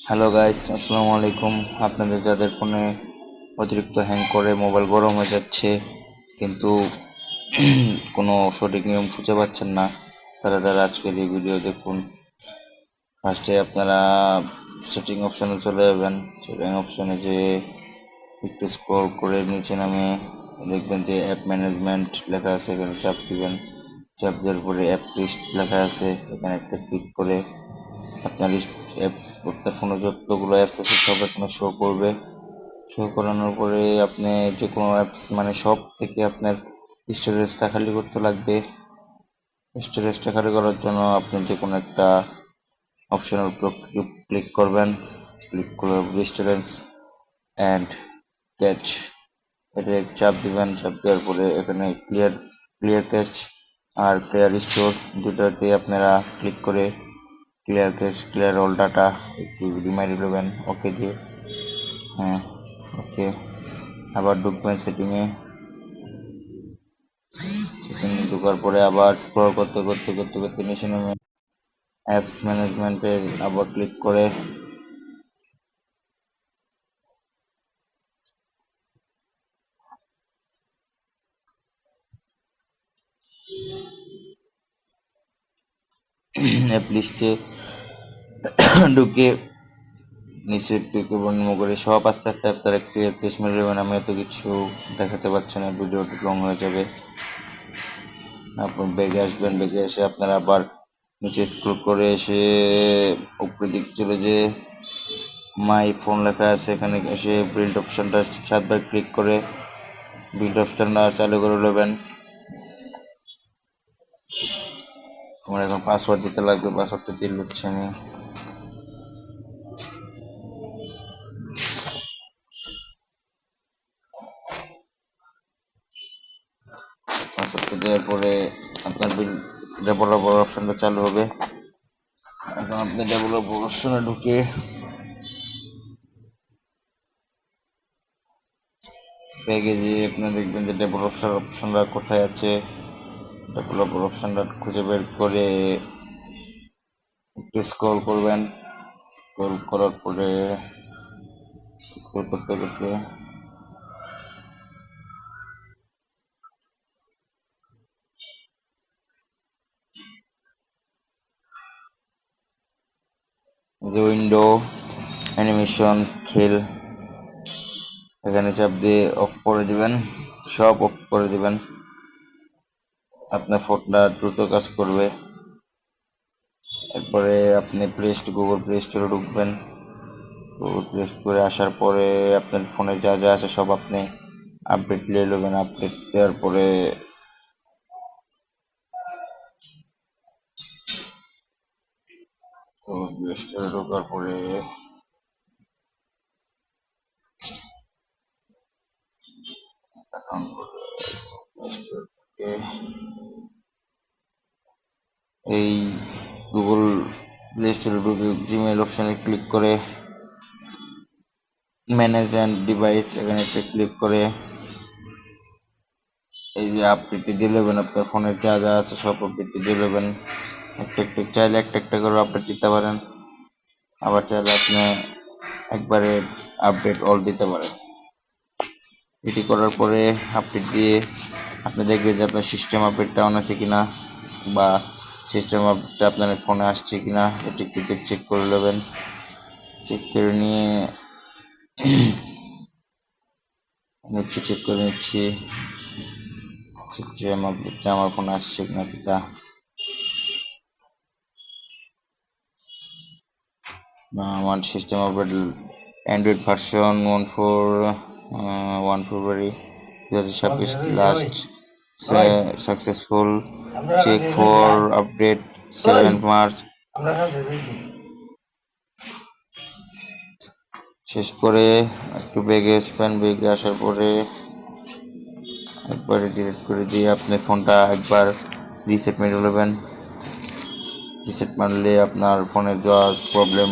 Hello guys, আসসালামু আলাইকুম। আপনাদের যাদের ফোনে অতিরিক্ত হ্যাং করে মোবাইল গরম হয়ে যাচ্ছে কিন্তু কোনো সঠিক নিয়ম খুঁজে পাচ্ছেন না, তারা আজকের এই ভিডিও দেখুন। ফার্স্টে আপনারা সেটিং অপশনে চলে যাবেন। সেটিং অপশনে যে একটু স্ক্রল করে নিচে নামে দেখবেন যে অ্যাপ ম্যানেজমেন্ট লেখা আছে, এখানে চাপ দিবেন। চাপ দেওয়ার পরে অ্যাপ লিস্ট লেখা আছে, এখানে একটা ক্লিক করে আপনার অ্যাপস, আপনার ফোনে যতগুলো অ্যাপস আছে সব এখানে শো করবে। শো করানোর পরে আপনি যে কোনো অ্যাপস মানে সব থেকে আপনার স্টোরেজটা খালি করতে লাগবে। স্টোরেজটা খালি করার জন্য আপনি যে কোনো একটা অপশনের উপর ক্লিক করবেন। ক্লিক করে স্টোরেজ অ্যান্ড ক্যাচ এটা চাপ দিবেন। চাপ দেওয়ার পরে এখানে ক্লিয়ার ক্যাচ আর ক্লিয়ার স্টোর দুটোতে আপনারা ক্লিক করে clear cash clear all data একটু রিমাইন্ড নেবেন ওকে দিয়ে। হ্যাঁ, ওকে। আবার ঢুকবেন সেটিংয়ে। সেটিংয়ে ঢোকার পরে আবার স্ক্রল করতে করতে করতে করতে নিচে নেমে অ্যাপস ম্যানেজমেন্টে আবার ক্লিক করে অ্যাপ লিস্টে ঢুকে নিচে থেকে বর্ণনা করে সব আস্তে আস্তে আপনারা ক্লিয়ার কেস মেরে নেবেন। আমি এত কিছু দেখাতে পারছি না, ভিডিওটি লং হয়ে যাবে। আপনি ব্যাগে আসবেন, ব্যাগে এসে আপনারা আবার নিচে স্ক্রল করে এসে উপরের দিক চলে যে মাই ফোন লেখা আছে এখানে এসে বিল্ড অপশনটা 7 বার ক্লিক করে বিল্ড অপশনটা চালু করে নেবেন। আমার এখন পাসওয়ার্ড দিতে লাগবে, পাসওয়ার্ডটা দিয়ে নিচ্ছি আমি। পাসওয়ার্ডটা দেওয়ার পরে আপনার ডেভেলপার অপশনটা চালু হবে। এখন আপনি ডেভেলপার অপশনে ঢুকে ব্যাগে যে আপনার দেখবেন যে ডেভেলপার অপশনটা কোথায় আছে। ডেভেলপার অপশনটা খুঁজে বের করে একটু স্ক্রল করবেন। স্ক্রল করার পরে স্ক্রল করতে করতে যে উইন্ডো অ্যানিমেশন খেল এখানে চাপ দিয়ে অফ করে দিবেন, সব অফ করে দিবেন। আপনার ফোনটা দ্রুত কাজ করবে। এরপরে আপনি গুগল প্লে স্টোরে ঢুকবেন। গুগল প্লে স্টোরে আসার পরে আপনার ফোনে যা যা আছে সব আপনি আপডেট নিয়ে নেবেন। আপডেট দেওয়ার পরে গুগল প্লে স্টোরে ঢোকার পরে এই গুগল প্লে স্টোরে ঢুকে জিমেইল অপশনে ক্লিক করে ম্যানেজ অ্যান্ড ডিভাইস এখানে একটা ক্লিক করে এই যে আপডেটটি দিয়ে নেবেন। আপনার ফোনের যা যা আছে সব আপডেটটি দিয়ে নেবেন। একটা একটা চাইলে একটা একটা করে আপডেট দিতে পারেন, আবার চাইলে আপনি একবারে আপডেট অল দিতে পারেন। এটি করার পরে আপডেট দিয়ে আপনি দেখবেন যে আপনার সিস্টেম আপডেটটা অন আছে কিনা বা সিস্টেম আপডেটটা আপনার ফোনে আসছে কিনা এটি একটু চেক করে নেবেন। চেক করে নিয়ে চেক করে নিচ্ছি সিস্টেম আপডেটটা আমার ফোনে আসছে কিনা সেটা। না, আমার system update android version 1 February 2026 last successful check for update 7 March শেষ করে একটু বেগে আসবেন। বেগে আসার পরে একবারে ডিলিট করে দিয়ে আপনি ফোনটা একবার রিসেট মেরে নেবেন। রিসেট মারলে আপনার ফোনের যা প্রবলেম